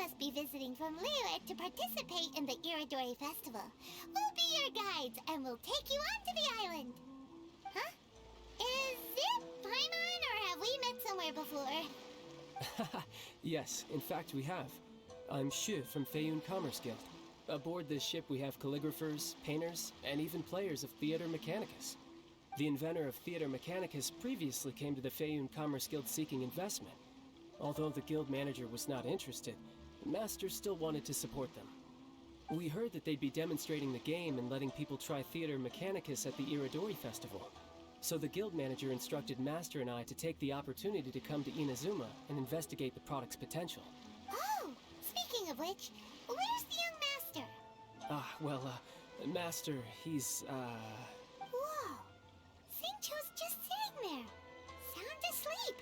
must be visiting from Liyue to participate in the Irodori festival. We'll be your guides, and we'll take you onto the island. Huh? Is it Paimon, or have we met somewhere before? Yes, in fact we have. I'm Shiv from Feiyun Commerce Guild. Aboard this ship we have calligraphers, painters, and even players of Theater Mechanicus. The inventor of Theater Mechanicus previously came to the Feiyun Commerce Guild seeking investment. Although the guild manager was not interested, the Master still wanted to support them. We heard that they'd be demonstrating the game and letting people try Theater Mechanicus at the Irodori festival. So the guild manager instructed Master and I to take the opportunity to come to Inazuma and investigate the product's potential. Oh, speaking of which, where's the young Master? Master, he's, Whoa! Xingqiu's just sitting there, sound asleep.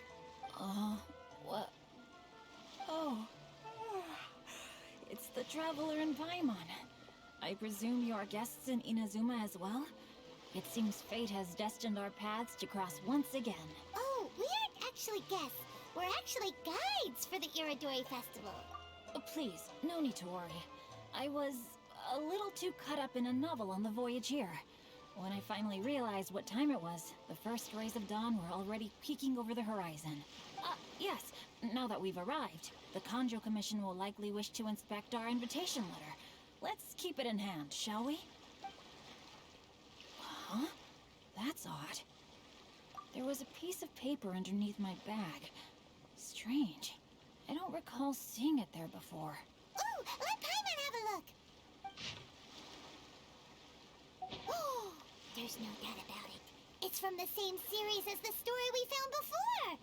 What? Oh. It's the Traveler and Paimon. I presume you are guests in Inazuma as well? It seems fate has destined our paths to cross once again. Oh, we aren't actually guests. We're actually guides for the Irodori festival. Please, no need to worry. I was a little too caught up in a novel on the voyage here. When I finally realized what time it was, the first rays of dawn were already peeking over the horizon. Yes, now that we've arrived, the Kanjo Commission will likely wish to inspect our invitation letter. Let's keep it in hand, shall we? Huh? That's odd. There was a piece of paper underneath my bag. Strange. I don't recall seeing it there before. Ooh, let Paimon have a look! Oh, there's no doubt about it. It's from the same series as the story we found before!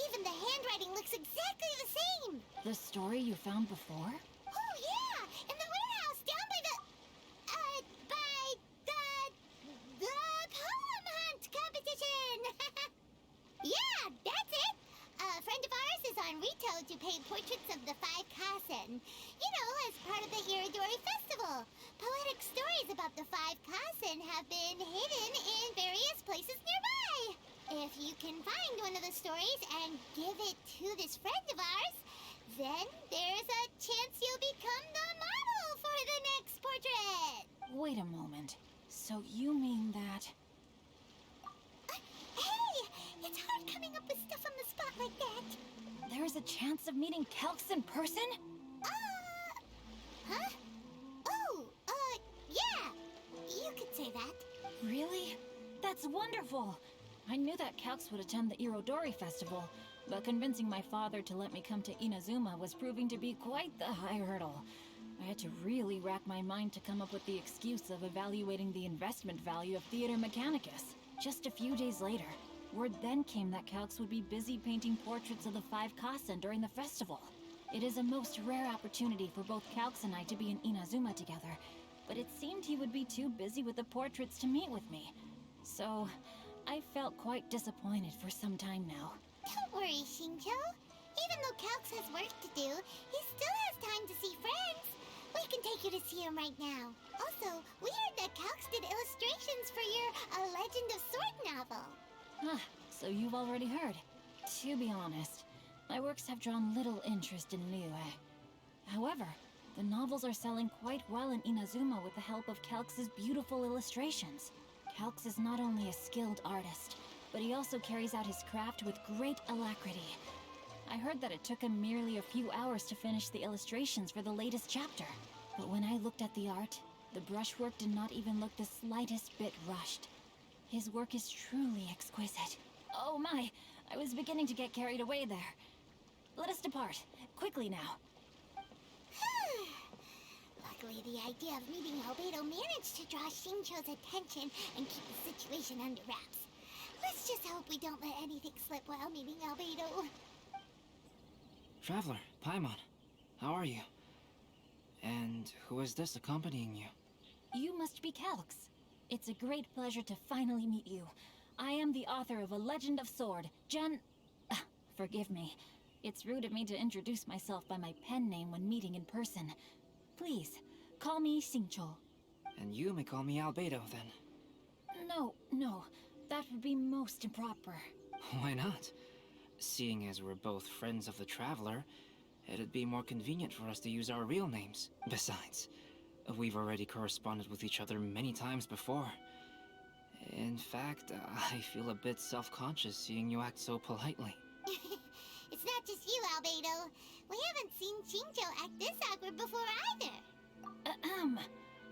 Even the handwriting looks exactly the same! The story you found before? Oh, yeah! In the warehouse down by the poem hunt competition! Yeah, that's it! A friend of ours is on Rito to paint portraits of the 5 Kasen. You know, as part of the Irodori festival. Poetic stories about the 5 Kasen have been hidden in various places nearby. If you can find one of the stories and give it to this friend of ours, then there's a chance you'll become the model for the next portrait. Wait a moment. So you mean that... Hey! It's hard coming up with stuff on the spot like that. There's a chance of meeting Calx in person? Huh? Oh, yeah. You could say that. Really? That's wonderful! I knew that Calx would attend the Irodori festival, but convincing my father to let me come to Inazuma was proving to be quite the high hurdle. I had to really rack my mind to come up with the excuse of evaluating the investment value of Theater Mechanicus. Just a few days later, word then came that Calx would be busy painting portraits of the 5 Kasen during the festival. It is a most rare opportunity for both Calx and I to be in Inazuma together, but it seemed he would be too busy with the portraits to meet with me. So, I felt quite disappointed for some time now. Don't worry, Xingqiu. Even though Calx has work to do, he still has time to see friends. We can take you to see him right now. Also, we heard that Calx did illustrations for your A Legend of Sword novel. Ah, so you've already heard. To be honest, my works have drawn little interest in Liyue. However, the novels are selling quite well in Inazuma with the help of Calx's beautiful illustrations. Calx is not only a skilled artist, but he also carries out his craft with great alacrity. I heard that it took him merely a few hours to finish the illustrations for the latest chapter. But when I looked at the art, the brushwork did not even look the slightest bit rushed. His work is truly exquisite. Oh my, I was beginning to get carried away there. Let us depart, quickly now. Luckily, the idea of meeting Albedo managed to draw Xingqiu's attention and keep the situation under wraps. Let's just hope we don't let anything slip while meeting Albedo. Traveler, Paimon, how are you? And who is this accompanying you? You must be Calx. It's a great pleasure to finally meet you. I am the author of A Legend of Sword, forgive me. It's rude of me to introduce myself by my pen name when meeting in person. Please, call me Xingqiu. And you may call me Albedo, then. No, that would be most improper. Why not? Seeing as we're both friends of the Traveler, It'd be more convenient for us to use our real names. Besides, we've already corresponded with each other many times before. In fact, I feel a bit self-conscious seeing you act so politely. It's not just you, Albedo. We haven't seen Xingqiu act this awkward before either.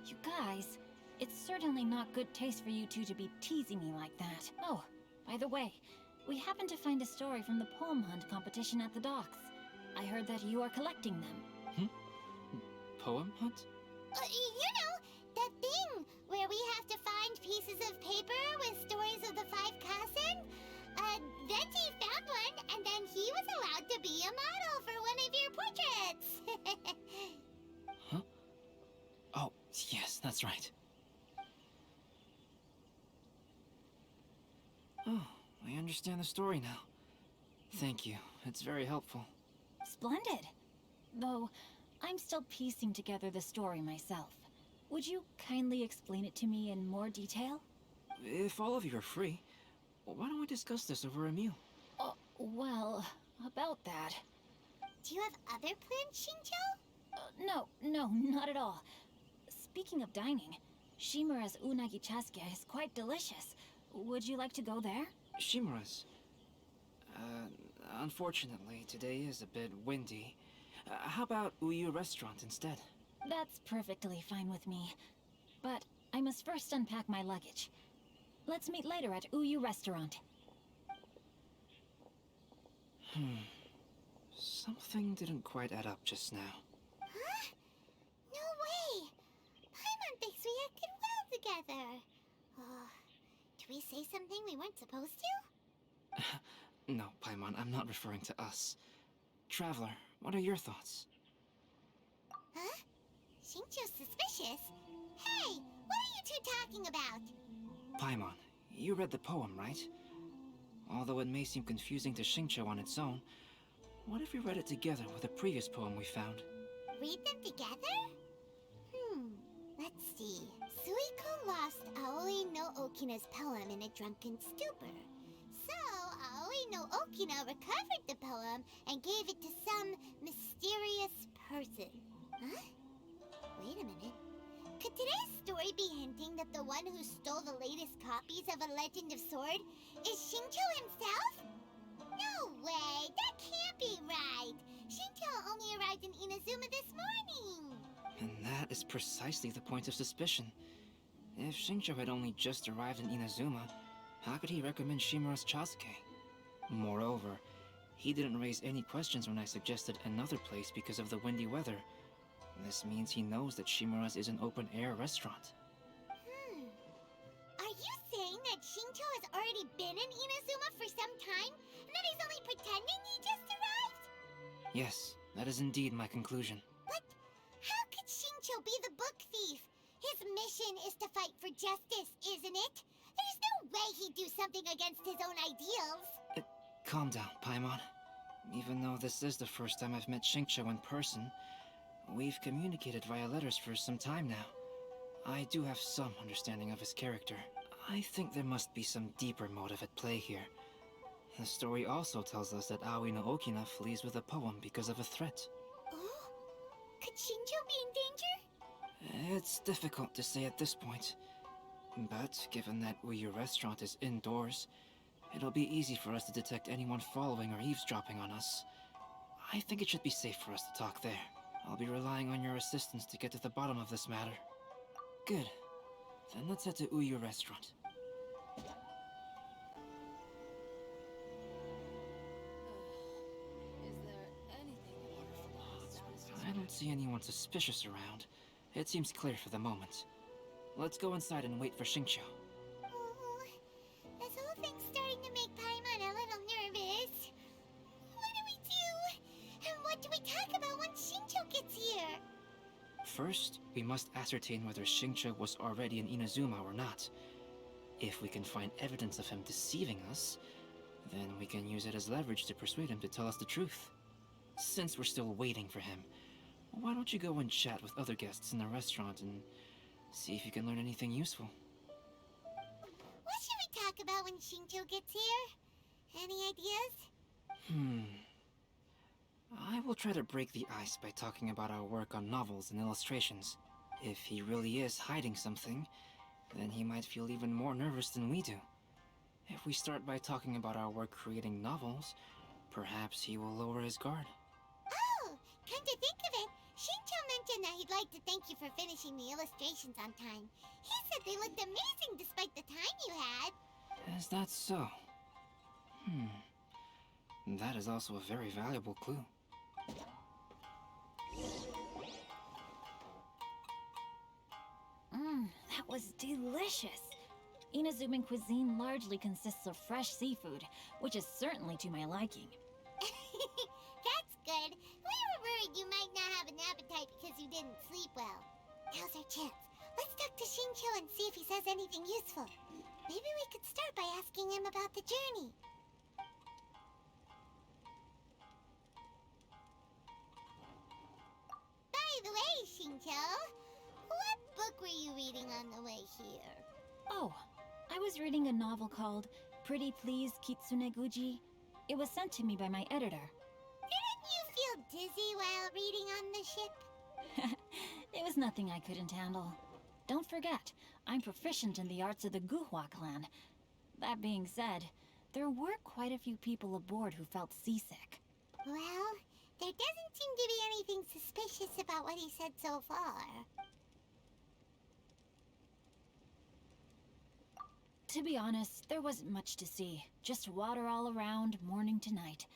You guys, it's certainly not good taste for you two to be teasing me like that. Oh, by the way, we happened to find a story from the poem hunt competition at the docks. I heard that you are collecting them. Poem hunt? You know, that thing where we have to find pieces of paper with stories of the 5,000. Venti found one, and then he was allowed to be a model for one of your portraits. Huh? Oh, yes, that's right. Oh, I understand the story now. Thank you. It's very helpful. Splendid. Though, I'm still piecing together the story myself. Would you kindly explain it to me in more detail? If all of you are free, why don't we discuss this over a meal? Well, about that. Do you have other plans, Xingqiu? No, not at all. Speaking of dining, Shimura's unagi chasuke is quite delicious. Would you like to go there? Shimura's. Unfortunately, today is a bit windy. How about Uyu Restaurant instead? That's perfectly fine with me. But I must first unpack my luggage. Let's meet later at Uyu Restaurant. Something didn't quite add up just now. Huh? No way! Paimon thinks we acted well together. Did we say something we weren't supposed to? No, Paimon, I'm not referring to us. Traveler, what are your thoughts? Huh? Xingqiu's suspicious? Hey, what are you two talking about? Paimon, you read the poem, right? Although it may seem confusing to Xingqiu on its own, what if we read it together with a previous poem we found? Read them together? Let's see. Suiko lost Aoi no Okina's poem in a drunken stupor. So, Aoi no Okina recovered the poem and gave it to some mysterious person. Huh? Wait a minute. Could today's story be hinting that the one who stole the latest copies of A Legend of Sword is Xingqiu himself? No way! That can't be right! Xingqiu only arrived in Inazuma this morning! And that is precisely the point of suspicion. If Xingqiu had only just arrived in Inazuma, how could he recommend Shimura's Chasuke? Moreover, he didn't raise any questions when I suggested another place because of the windy weather. This means he knows that Shimura's is an open-air restaurant. Are you saying that Xingqiu has already been in Inazuma for some time, and that he's only pretending he just arrived? Yes, that is indeed my conclusion. But how could Xingqiu be the book thief? His mission is to fight for justice, isn't it? There's no way he'd do something against his own ideals. Calm down, Paimon. Even though this is the first time I've met Xingqiu in person, we've communicated via letters for some time now. I do have some understanding of his character. I think there must be some deeper motive at play here. The story also tells us that Aoi no Okina flees with a poem because of a threat. Oh? Could Xingqiu be in danger? It's difficult to say at this point. But given that Uyu Restaurant is indoors, it'll be easy for us to detect anyone following or eavesdropping on us. I think it should be safe for us to talk there. I'll be relying on your assistance to get to the bottom of this matter. Good. Then let's head to Uyu Restaurant. I don't see anyone suspicious around. It seems clear for the moment. Let's go inside and wait for Xingqiu. Oh, this whole thing's starting to make Paimon a little nervous. What do we do? And what do we talk about when Xingqiu gets here? First, we must ascertain whether Xingqiu was already in Inazuma or not. If we can find evidence of him deceiving us, then we can use it as leverage to persuade him to tell us the truth. Since we're still waiting for him, why don't you go and chat with other guests in the restaurant and see if you can learn anything useful? What should we talk about when Xingqiu gets here? Any ideas? I will try to break the ice by talking about our work on novels and illustrations. If he really is hiding something, then he might feel even more nervous than we do. If we start by talking about our work creating novels, perhaps he will lower his guard. Oh, come to think of it, Xingqiu mentioned that he'd like to thank you for finishing the illustrations on time. He said they looked amazing despite the time you had. Is that so? That is also a very valuable clue. That was delicious. Inazuman cuisine largely consists of fresh seafood, which is certainly to my liking. That's good. We were worried you might not have an appetite because you didn't sleep well. Now's our chance. Let's talk to Xingqiu and see if he says anything useful. Maybe we could start by asking him about the journey. By the way, Xingqiu, what book were you reading on the way here? Oh, I was reading a novel called Pretty Please Kitsune Guji. It was sent to me by my editor. Didn't you feel dizzy while reading on the ship? It was nothing I couldn't handle. Don't forget, I'm proficient in the arts of the Guhua clan. That being said, there were quite a few people aboard who felt seasick. Well, there doesn't seem to be anything suspicious about what he said so far. To be honest, there wasn't much to see. Just water all around, morning to night.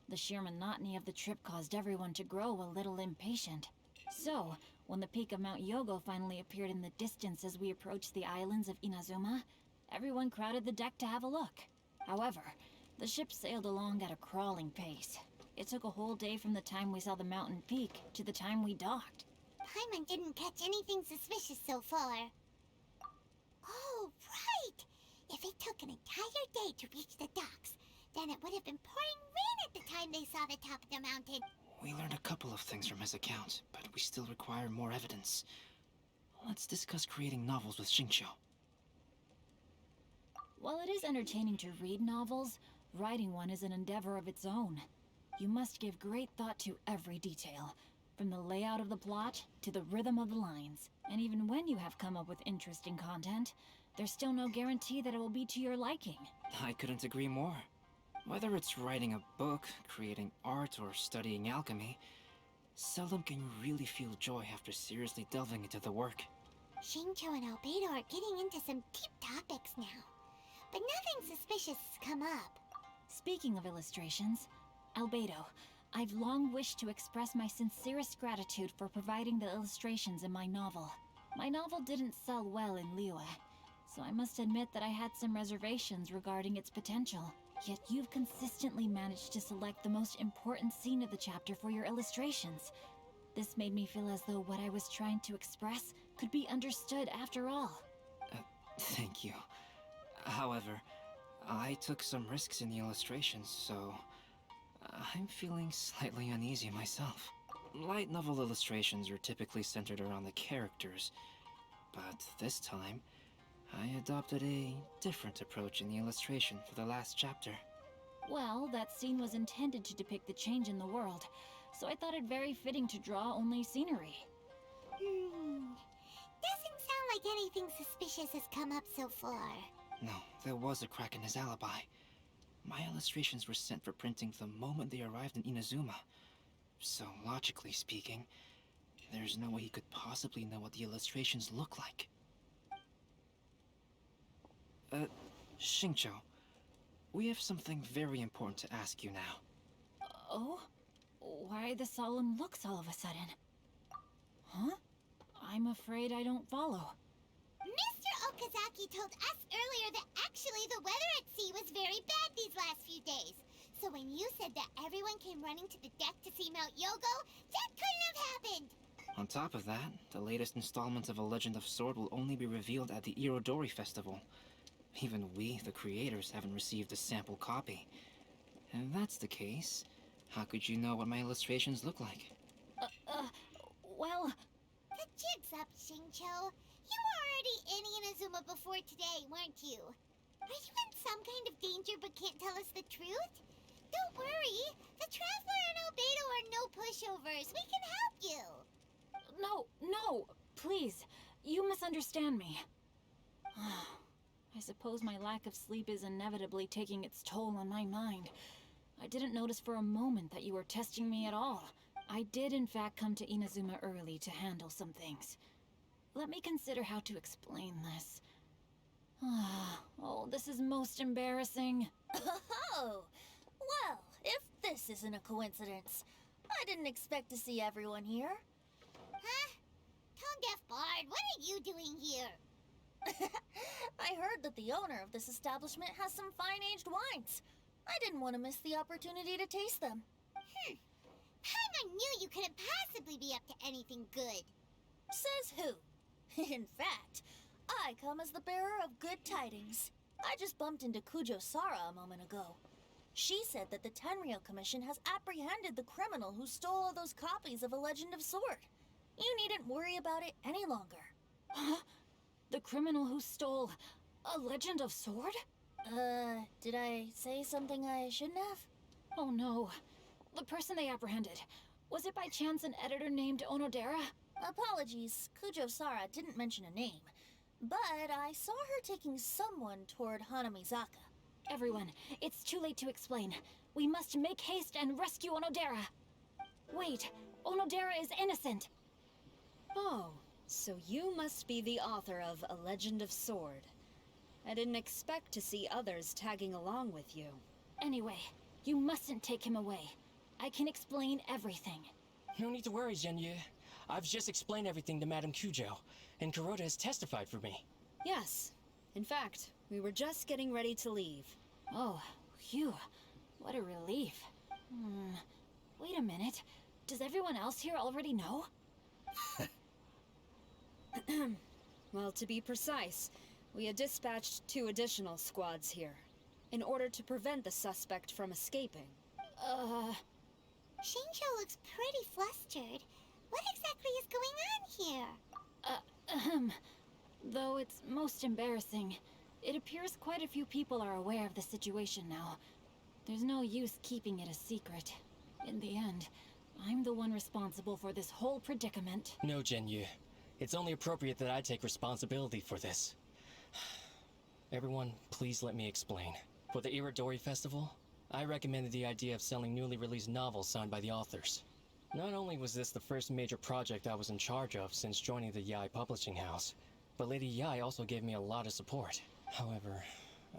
The sheer monotony of the trip caused everyone to grow a little impatient. So, when the peak of Mount Yogo finally appeared in the distance as we approached the islands of Inazuma, everyone crowded the deck to have a look. However, the ship sailed along at a crawling pace. It took a whole day from the time we saw the mountain peak to the time we docked. Paimon didn't catch anything suspicious so far. Oh, right! If it took an entire day to reach the docks, then it would have been pouring rain at the time they saw the top of the mountain. We learned a couple of things from his account, but we still require more evidence. Let's discuss creating novels with Xingqiu. While it is entertaining to read novels, writing one is an endeavor of its own. You must give great thought to every detail, from the layout of the plot to the rhythm of the lines. And even when you have come up with interesting content, there's still no guarantee that it will be to your liking. I couldn't agree more. Whether it's writing a book, creating art, or studying alchemy, seldom can you really feel joy after seriously delving into the work. Xingqiu and Albedo are getting into some deep topics now, but nothing suspicious has come up. Speaking of illustrations, Albedo, I've long wished to express my sincerest gratitude for providing the illustrations in my novel. My novel didn't sell well in Liyue, so I must admit that I had some reservations regarding its potential. Yet you've consistently managed to select the most important scene of the chapter for your illustrations. This made me feel as though what I was trying to express could be understood after all. Thank you. However, I took some risks in the illustrations, so I'm feeling slightly uneasy myself. Light novel illustrations are typically centered around the characters, but this time, I adopted a different approach in the illustration for the last chapter. Well, that scene was intended to depict the change in the world, so I thought it very fitting to draw only scenery. Doesn't sound like anything suspicious has come up so far. No, there was a crack in his alibi. My illustrations were sent for printing the moment they arrived in Inazuma. So, logically speaking, there's no way he could possibly know what the illustrations look like. Xingqiu, we have something very important to ask you now. Oh? Why the solemn looks all of a sudden? Huh? I'm afraid I don't follow. Mr. Okazaki told us earlier that actually the weather at sea was very bad these last few days. So when you said that everyone came running to the deck to see Mount Yogo, that couldn't have happened! On top of that, the latest installment of A Legend of Sword will only be revealed at the Irodori festival. Even we, the creators, haven't received a sample copy. And if that's the case, how could you know what my illustrations look like? Well... The jig's up, Xingqiu. You were already in Inazuma before today, weren't you? Are you in some kind of danger but can't tell us the truth? Don't worry. The Traveler and Albedo are no pushovers. We can help you. No, no, please. You misunderstand me. I suppose my lack of sleep is inevitably taking its toll on my mind. I didn't notice for a moment that you were testing me at all. I did in fact come to Inazuma early to handle some things. Let me consider how to explain this. Oh, this is most embarrassing. Oh, well, if this isn't a coincidence, I didn't expect to see everyone here. Huh? Tone-deaf bard, what are you doing here? I heard that the owner of this establishment has some fine-aged wines. I didn't want to miss the opportunity to taste them. Paimon knew you couldn't possibly be up to anything good. Says who? In fact, I come as the bearer of good tidings. I just bumped into Kujo Sara a moment ago. She said that the Tenryou Commission has apprehended the criminal who stole all those copies of A Legend of Sword. You needn't worry about it any longer. Huh? The criminal who stole A Legend of Sword? Did I say something I shouldn't have? Oh no. The person they apprehended. Was it by chance an editor named Onodera? Apologies, Kujo Sara didn't mention a name. But I saw her taking someone toward Hanamizaka. Everyone, it's too late to explain. We must make haste and rescue Onodera. Wait, Onodera is innocent. Oh, so you must be the author of A Legend of Sword. I didn't expect to see others tagging along with you. Anyway, you mustn't take him away. I can explain everything. No need to worry, Xingqiu. I've just explained everything to Madame Kujo, and Kuroda has testified for me. Yes. In fact, we were just getting ready to leave. Oh, phew. What a relief. Wait a minute. Does everyone else here already know? Well, to be precise, we had dispatched 2 additional squads here, in order to prevent the suspect from escaping. Xingqiu looks pretty flustered. What exactly is going on here? Though it's most embarrassing, it appears quite a few people are aware of the situation now. There's no use keeping it a secret. In the end, I'm the one responsible for this whole predicament. No, Xingqiu. It's only appropriate that I take responsibility for this. Everyone, please let me explain. For the Irodori Festival, I recommended the idea of selling newly released novels signed by the authors. Not only was this the first major project I was in charge of since joining the Yae publishing house, but Lady Yae also gave me a lot of support. However,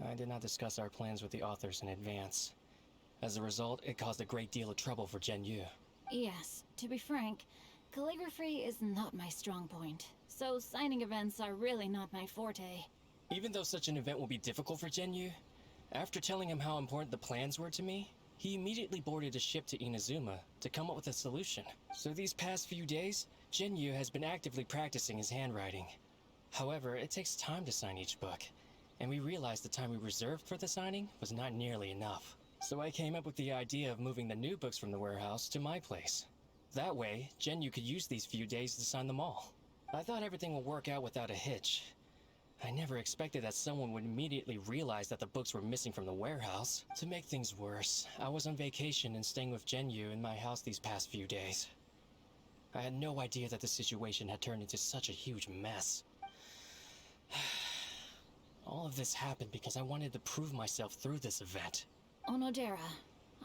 I did not discuss our plans with the authors in advance. As a result, it caused a great deal of trouble for Xingqiu. Yes, to be frank, calligraphy is not my strong point, so signing events are really not my forte. Even though such an event will be difficult for Xingqiu, after telling him how important the plans were to me, he immediately boarded a ship to Inazuma to come up with a solution. So these past few days, Xingqiu has been actively practicing his handwriting. However, it takes time to sign each book, and we realized the time we reserved for the signing was not nearly enough. So I came up with the idea of moving the new books from the warehouse to my place. That way, Xingqiu could use these few days to sign them all. I thought everything would work out without a hitch. I never expected that someone would immediately realize that the books were missing from the warehouse. To make things worse, I was on vacation and staying with Xingqiu in my house these past few days. I had no idea that the situation had turned into such a huge mess. All of this happened because I wanted to prove myself through this event. Onodera,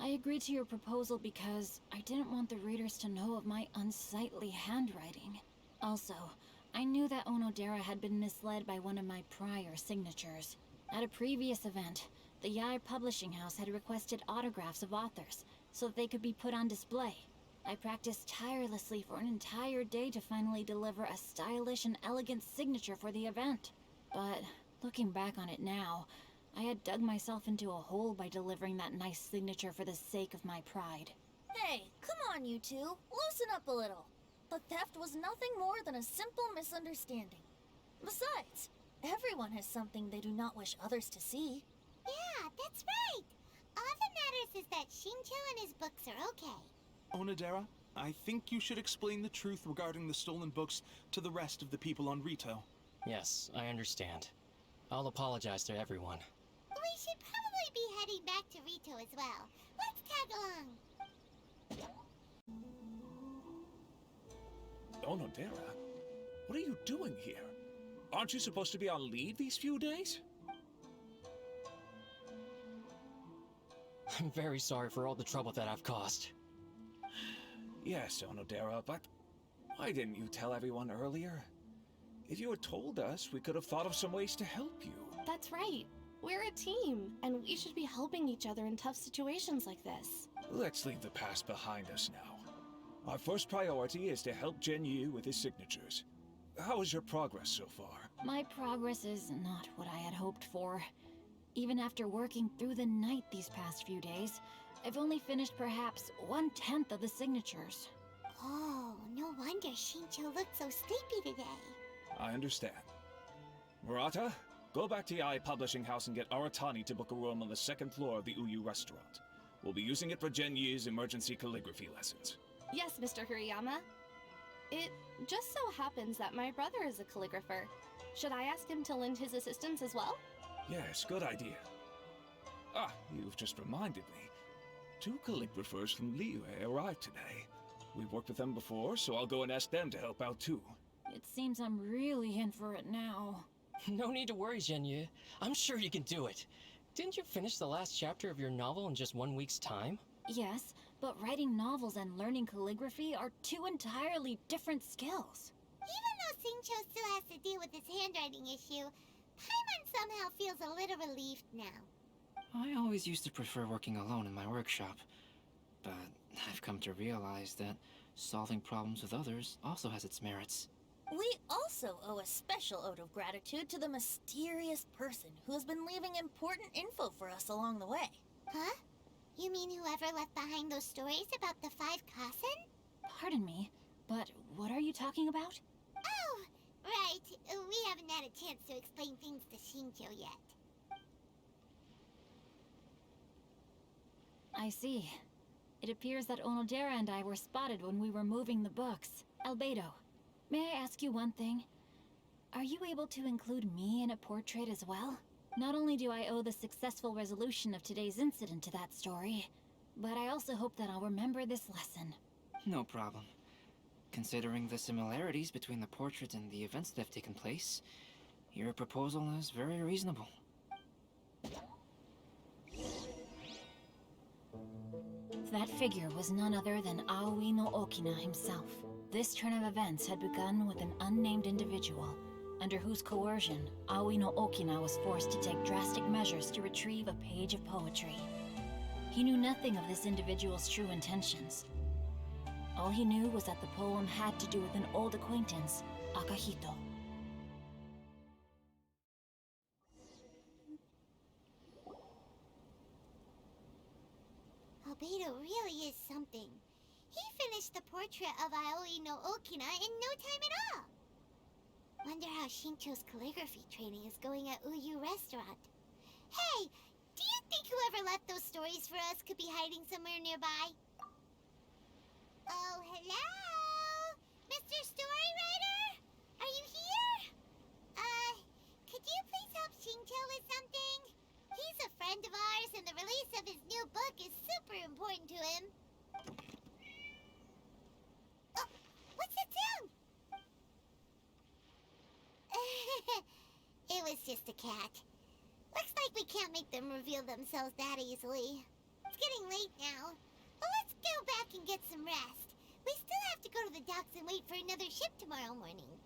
I agreed to your proposal because I didn't want the readers to know of my unsightly handwriting. Also, I knew that Onodera had been misled by one of my prior signatures. At a previous event, the Yae publishing house had requested autographs of authors so that they could be put on display. I practiced tirelessly for an entire day to finally deliver a stylish and elegant signature for the event. But looking back on it now, I had dug myself into a hole by delivering that nice signature for the sake of my pride. Hey, come on, you two. Loosen up a little. The theft was nothing more than a simple misunderstanding. Besides, everyone has something they do not wish others to see. Yeah, that's right. All that matters is that Xingqiu and his books are okay. Onodera, I think you should explain the truth regarding the stolen books to the rest of the people on Rito. Yes, I understand. I'll apologize to everyone. We should probably probably be heading back to Rito as well. Let's tag along. Onodera, what are you doing here? Aren't you supposed to be on leave these few days? I'm very sorry for all the trouble that I've caused. Yes, Onodera, but why didn't you tell everyone earlier? If you had told us, we could have thought of some ways to help you. That's right. We're a team, and we should be helping each other in tough situations like this. Let's leave the past behind us now. Our first priority is to help Xingqiu with his signatures. How is your progress so far? My progress is not what I had hoped for. Even after working through the night these past few days, I've only finished perhaps 1/10 of the signatures. Oh, no wonder Xingqiu looked so sleepy today. I understand. Murata, go back to Yae Publishing House and get Aratani to book a room on the second floor of the Uyu restaurant. We'll be using it for Xinqiu's emergency calligraphy lessons. Yes, Mr. Hirayama. It just so happens that my brother is a calligrapher. Should I ask him to lend his assistance as well? Yes, good idea. Ah, you've just reminded me. 2 calligraphers from Liyue arrived today. We've worked with them before, so I'll go and ask them to help out too. It seems I'm really in for it now. No need to worry, Xingqiu. I'm sure you can do it. Didn't you finish the last chapter of your novel in just 1 week's time? Yes, but writing novels and learning calligraphy are 2 entirely different skills. Even though Xingqiu still has to deal with his handwriting issue, Paimon somehow feels a little relieved now. I always used to prefer working alone in my workshop, but I've come to realize that solving problems with others also has its merits. We also owe a special ode of gratitude to the mysterious person who has been leaving important info for us along the way. Huh? You mean whoever left behind those stories about the 5 Kasen? Pardon me, but what are you talking about? Oh, right. We haven't had a chance to explain things to Xingqiu yet. I see. It appears that Onodera and I were spotted when we were moving the books. Albedo, may I ask you one thing? Are you able to include me in a portrait as well? Not only do I owe the successful resolution of today's incident to that story, but I also hope that I'll remember this lesson. No problem. Considering the similarities between the portrait and the events that have taken place, your proposal is very reasonable. That figure was none other than Aoi no Okina himself. This turn of events had begun with an unnamed individual, under whose coercion, Aoi no Okina was forced to take drastic measures to retrieve a page of poetry. He knew nothing of this individual's true intentions. All he knew was that the poem had to do with an old acquaintance, Akahito. Albedo really is something. He finished the portrait of Aoi no Okina in no time at all. Wonder how Xingqiu's calligraphy training is going at Uyu Restaurant. Hey, do you think whoever left those stories for us could be hiding somewhere nearby? Oh, hello? Mr. Storywriter? Are you here? Could you please help Xingqiu with something? He's a friend of ours, and the release of his new book is super important to him. Oh, what's that sound? It was just a cat. Looks like we can't make them reveal themselves that easily. It's getting late now. But let's go back and get some rest. We still have to go to the docks and wait for another ship tomorrow morning.